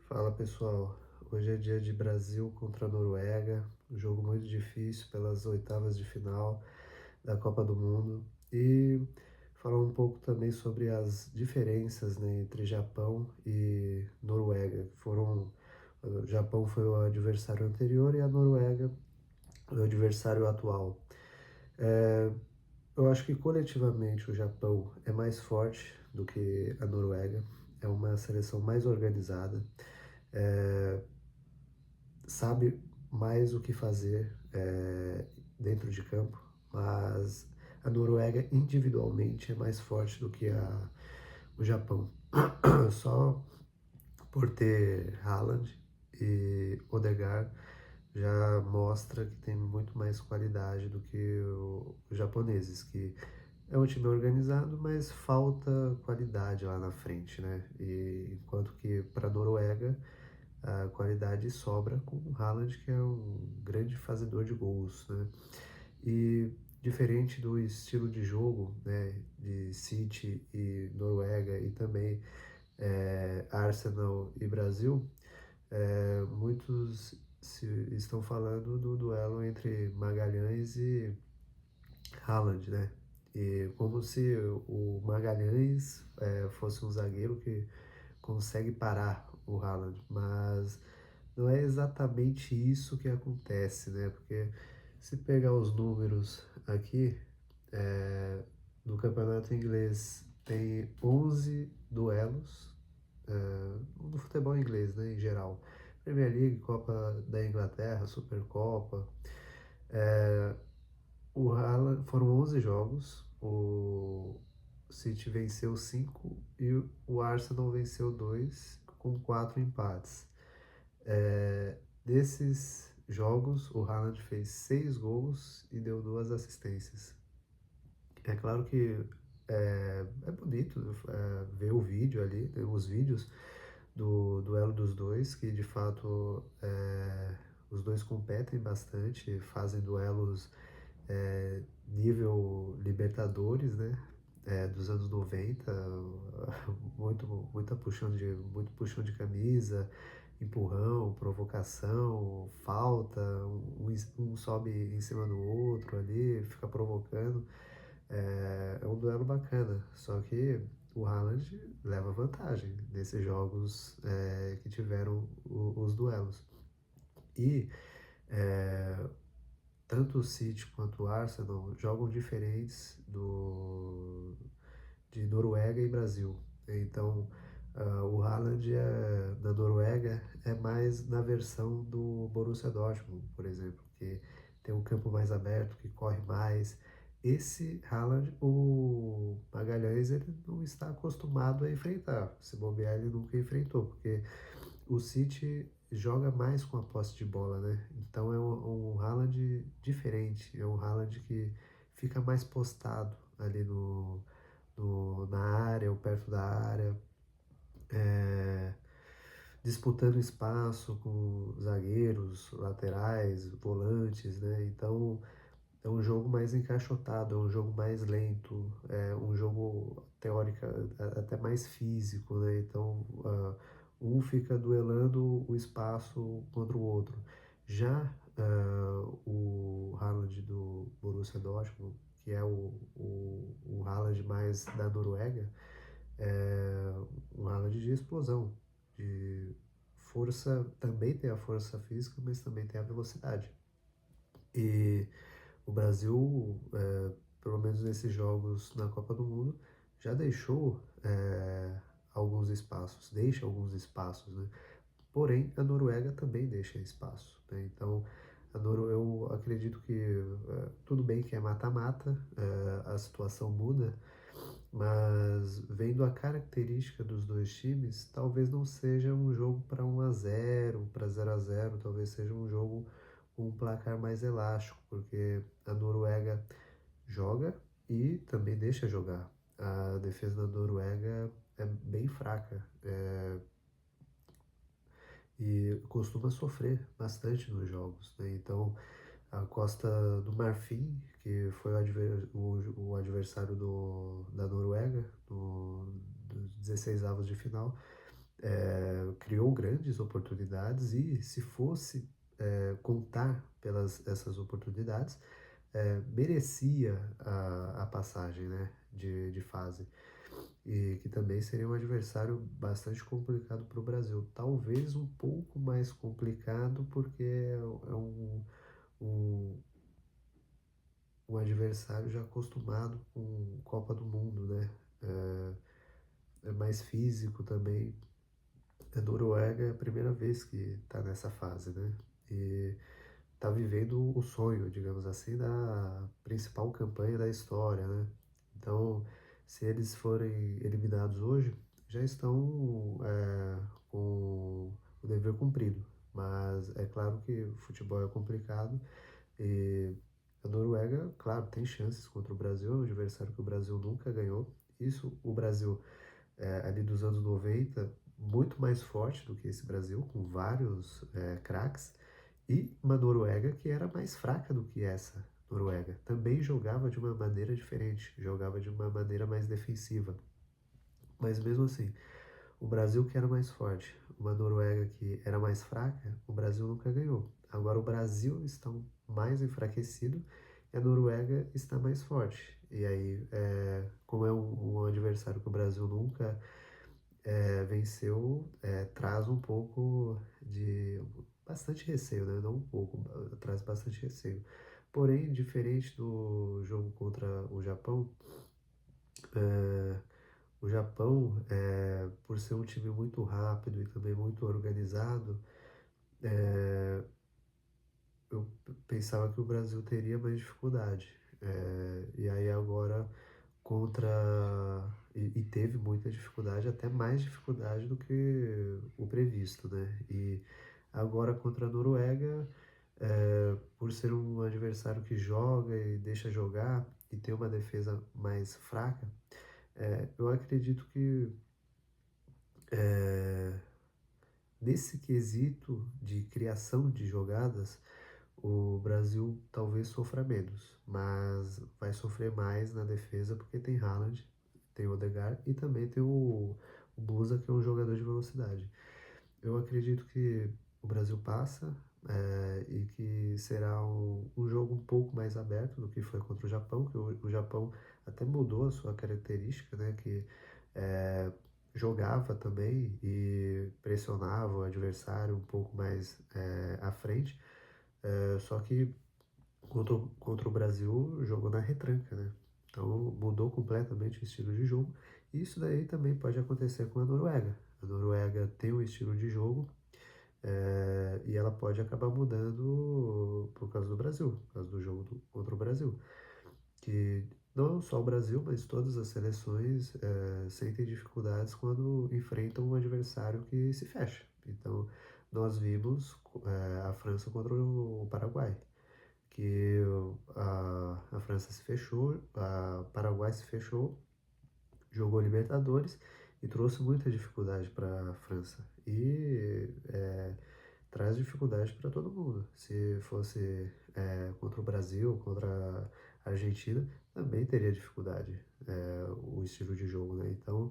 Fala pessoal, hoje é dia de Brasil contra a Noruega, um jogo muito difícil pelas oitavas de final da Copa do Mundo e falar um pouco também sobre as diferenças, né, entre Japão e Noruega. O Japão foi o adversário anterior e a Noruega o adversário atual. É, eu acho que coletivamente o Japão é mais forte do que a Noruega, é uma seleção mais organizada. É, sabe mais o que fazer dentro de campo, mas a Noruega individualmente é mais forte do que o Japão. Só por ter Haaland e Odegaard já mostra que tem muito mais qualidade do que os japoneses, que é um time organizado, mas falta qualidade lá na frente, né? E enquanto que para a Noruega a qualidade sobra com o Haaland, que é um grande fazedor de gols, né? E diferente do estilo de jogo, né, de City e Noruega e também Arsenal e Brasil, estão falando do duelo entre Magalhães e Haaland, né? E como se o Magalhães fosse um zagueiro que consegue parar o Haaland, mas não é exatamente isso que acontece, né? Porque se pegar os números aqui, é, no campeonato inglês tem 11 duelos, no futebol inglês, né, em geral. Premier League, Copa da Inglaterra, Supercopa. É, o Haaland, foram 11 jogos, o City venceu 5 e o Arsenal venceu 2 com 4 empates. Desses jogos, o Haaland fez 6 gols e deu 2 assistências. É claro que é bonito ver o vídeo ali, né, os vídeos do duelo dos dois, que de fato os dois competem bastante, fazem duelos nível Libertadores, né? Dos anos 90, muito puxão de camisa, empurrão, provocação, falta, um sobe em cima do outro ali, fica provocando. É um duelo bacana, só que o Haaland leva vantagem nesses jogos que tiveram os duelos. E é, tanto o City quanto o Arsenal jogam diferentes de Noruega e Brasil. Então, o Haaland da Noruega é mais na versão do Borussia Dortmund, por exemplo, que tem um campo mais aberto, que corre mais. Esse Haaland, o Magalhães, ele não está acostumado a enfrentar. Se bobear, ele nunca enfrentou, porque o City joga mais com a posse de bola, né? Então é um Haaland diferente, é um Haaland que fica mais postado ali na área ou perto da área, é, disputando espaço com zagueiros, laterais, volantes, né? Então é um jogo mais encaixotado, é um jogo mais lento, é um jogo teórica até mais físico, né? Então um fica duelando o espaço contra o outro. Já o Haaland do Borussia Dortmund, que é o Haaland mais da Noruega, é um Haaland de explosão, de força, também tem a força física, mas também tem a velocidade. E o Brasil, pelo menos nesses jogos na Copa do Mundo, já deixou deixa alguns espaços, né? Porém, a Noruega também deixa espaço, né? Então, eu acredito que tudo bem que é mata-mata, a situação muda, mas vendo a característica dos dois times, talvez não seja um jogo para 1-0, para 0-0, talvez seja um jogo com um placar mais elástico, porque a Noruega joga e também deixa jogar. A defesa da Noruega é bem fraca, e costuma sofrer bastante nos jogos, né? Então, a Costa do Marfim, que foi o adversário da Noruega dos 16 avos de final, criou grandes oportunidades e se fosse contar pelas essas oportunidades, merecia a passagem, né, de fase. E que também seria um adversário bastante complicado para o Brasil. Talvez um pouco mais complicado, porque é um, um adversário já acostumado com Copa do Mundo, né? É mais físico também. A Noruega é a primeira vez que está nessa fase, né? E está vivendo o sonho, digamos assim, da principal campanha da história, né? Então, se eles forem eliminados hoje, já estão com o dever cumprido. Mas é claro que o futebol é complicado e a Noruega, claro, tem chances contra o Brasil, é um adversário que o Brasil nunca ganhou. Isso, o Brasil, ali dos anos 90, muito mais forte do que esse Brasil, com vários craques, e uma Noruega que era mais fraca do que essa Noruega. Também jogava de uma maneira diferente, jogava de uma maneira mais defensiva. Mas mesmo assim, o Brasil que era mais forte, uma Noruega que era mais fraca, o Brasil nunca ganhou. Agora o Brasil está mais enfraquecido e a Noruega está mais forte. E aí, como é um adversário que o Brasil nunca venceu, traz um pouco de bastante receio, né? Não um pouco, traz bastante receio. Porém, diferente do jogo contra o Japão, é, o Japão, por ser um time muito rápido e também muito organizado, eu pensava que o Brasil teria mais dificuldade. E aí agora contra e teve muita dificuldade, até mais dificuldade do que o previsto, né? E agora contra a Noruega, por ser um adversário que joga e deixa jogar e tem uma defesa mais fraca, eu acredito que é, nesse quesito de criação de jogadas, o Brasil talvez sofra menos, mas vai sofrer mais na defesa porque tem Haaland, tem o Odegaard e também tem o Musa, que é um jogador de velocidade. Eu acredito que o Brasil passa e que será um jogo um pouco mais aberto do que foi contra o Japão, que o Japão até mudou a sua característica, né, que é, jogava também e pressionava o adversário um pouco mais à frente, só que contra o Brasil jogou na retranca, né? Então mudou completamente o estilo de jogo. E isso daí também pode acontecer com a Noruega. A Noruega tem um estilo de jogo e ela pode acabar mudando por causa do Brasil, por causa do jogo contra o Brasil. Que não só o Brasil, mas todas as seleções sentem dificuldades quando enfrentam um adversário que se fecha. Então, nós vimos a França contra o Paraguai, que a França se fechou, a Paraguai se fechou, jogou Libertadores e trouxe muita dificuldade para a França. E traz dificuldade para todo mundo. Se fosse contra o Brasil, contra a Argentina, também teria dificuldade o estilo de jogo, né? Então,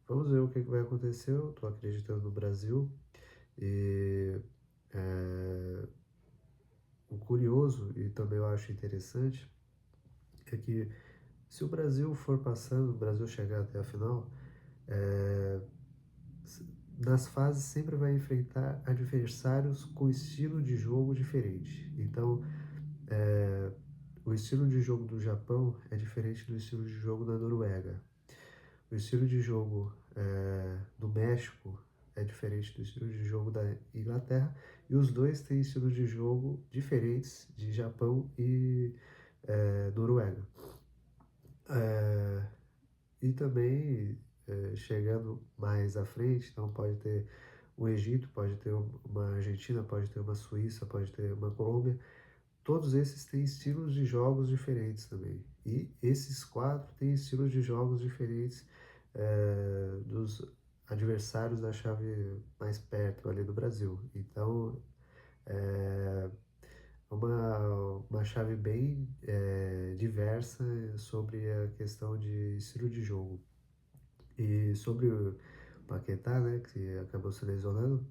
vamos ver o que vai acontecer. Eu estou acreditando no Brasil e é, o curioso e também eu acho interessante é que se o Brasil for passando, o Brasil chegar até a final, é, nas fases sempre vai enfrentar adversários com estilo de jogo diferente. Então, o estilo de jogo do Japão é diferente do estilo de jogo da Noruega. O estilo de jogo do México é diferente do estilo de jogo da Inglaterra. E os dois têm estilos de jogo diferentes de Japão e Noruega. E também, chegando mais à frente, então pode ter o Egito, pode ter uma Argentina, pode ter uma Suíça, pode ter uma Colômbia. Todos esses têm estilos de jogos diferentes também. E esses quatro têm estilos de jogos diferentes dos adversários da chave mais perto ali do Brasil. Então, é uma chave bem diversa sobre a questão de estilo de jogo. E sobre o Paquetá, né, que acabou se lesionando.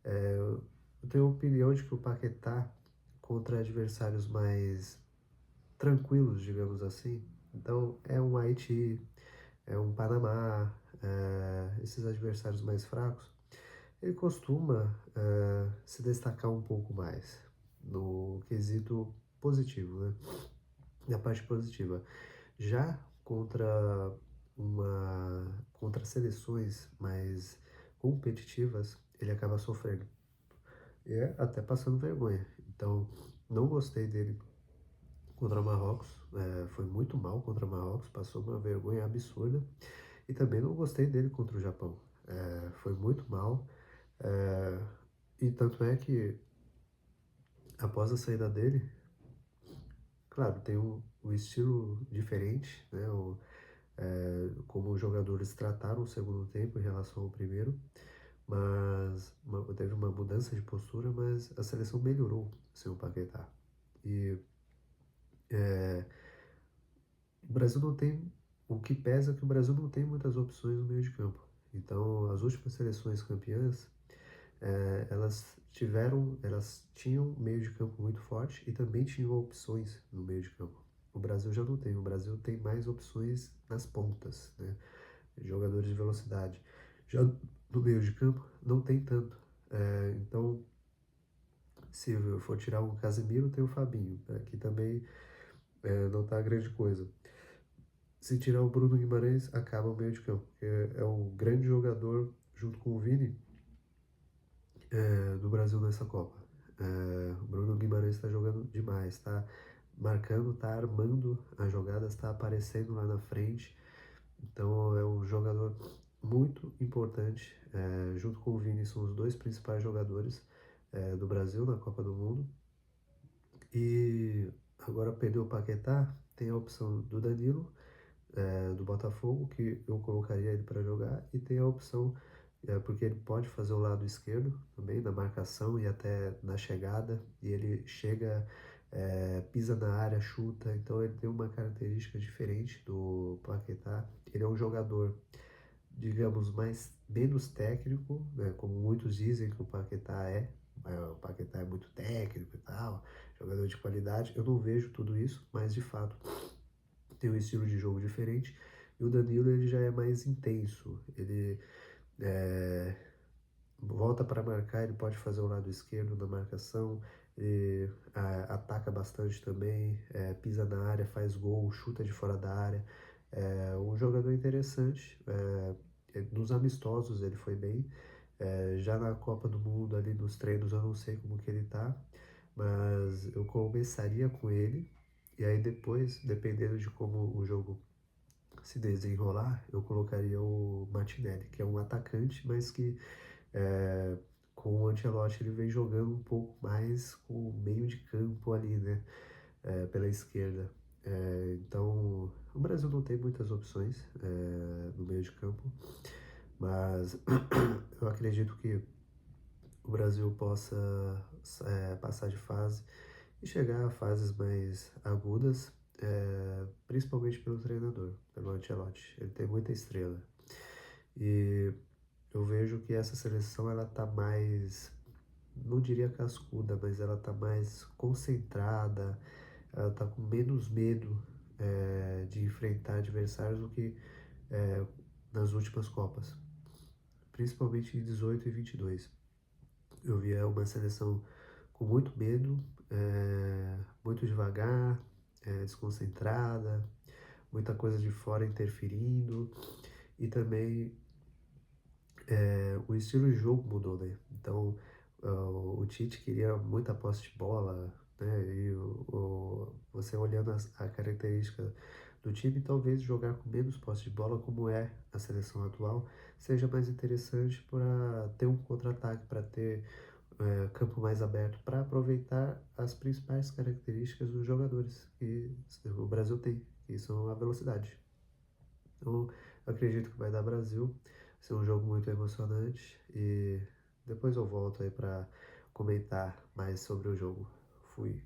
Eu tenho a opinião de que o Paquetá, contra adversários mais tranquilos, digamos assim, então é um Haiti, é um Panamá, esses adversários mais fracos, ele costuma se destacar um pouco mais no quesito positivo, né? Na parte positiva. Já contra seleções mais competitivas, ele acaba sofrendo e até passando vergonha. Então, não gostei dele contra Marrocos, foi muito mal contra Marrocos, passou uma vergonha absurda. E também não gostei dele contra o Japão, foi muito mal. é, e tanto é que após a saída dele, claro, tem um estilo diferente, né? Como os jogadores trataram o segundo tempo em relação ao primeiro, mas teve uma mudança de postura, mas a seleção melhorou sem o Paquetá. E é, o Brasil não tem, o que pesa é que o Brasil não tem muitas opções no meio de campo. Então, as últimas seleções campeãs, elas tinham meio de campo muito forte e também tinham opções no meio de campo. O Brasil já não tem, o Brasil tem mais opções nas pontas, né? Jogadores de velocidade. Já no meio de campo não tem tanto. Então, se eu for tirar o Casemiro, tem o Fabinho, né, que também não está grande coisa. Se tirar o Bruno Guimarães, acaba o meio de campo, que é um grande jogador junto com o Vini do Brasil nessa Copa. O Bruno Guimarães está jogando demais, está marcando, está armando as jogadas, está aparecendo lá na frente. Então é um jogador muito importante. Junto com o Vini, são os dois principais jogadores do Brasil na Copa do Mundo. E agora perdeu o Paquetá, tem a opção do Danilo, do Botafogo, que eu colocaria ele para jogar, e tem a opção, porque ele pode fazer o lado esquerdo também, na marcação e até na chegada, e ele chega, pisa na área, chuta, então ele tem uma característica diferente do Paquetá. Ele é um jogador, digamos, menos técnico, né, como muitos dizem que o Paquetá é. O Paquetá é muito técnico e tal, jogador de qualidade. Eu não vejo tudo isso, mas de fato tem um estilo de jogo diferente. E o Danilo, ele já é mais intenso. Ele é, volta para marcar, ele pode fazer o lado esquerdo da marcação, ele ataca bastante também, pisa na área, faz gol, chuta de fora da área. É um jogador interessante. Nos amistosos ele foi bem. Já na Copa do Mundo, ali nos treinos, eu não sei como que ele tá, mas eu começaria com ele. E aí depois, dependendo de como o jogo se desenrolar, eu colocaria o Martinelli, que é um atacante, mas que é, com o Ancelotti ele vem jogando um pouco mais com o meio de campo ali, né? Pela esquerda. Então, o Brasil não tem muitas opções no meio de campo, mas eu acredito que o Brasil possa passar de fase e chegar a fases mais agudas, principalmente pelo treinador, pelo Ancelotti. Ele tem muita estrela. E eu vejo que essa seleção ela tá mais, não diria cascuda, mas ela tá mais concentrada, ela tá com menos medo de enfrentar adversários do que é, nas últimas Copas, principalmente em 18 e 22. Eu via uma seleção com muito medo, muito devagar, desconcentrada, muita coisa de fora interferindo e também o estilo de jogo mudou, né? Então o Tite queria muita posse de bola, né? E você olhando a característica do time, talvez jogar com menos posse de bola, como é a seleção atual, seja mais interessante para ter um contra-ataque, para ter campo mais aberto, para aproveitar as principais características dos jogadores que o Brasil tem, que são a velocidade. Então, eu acredito que vai dar Brasil, vai ser um jogo muito emocionante e depois eu volto aí para comentar mais sobre o jogo. Fui.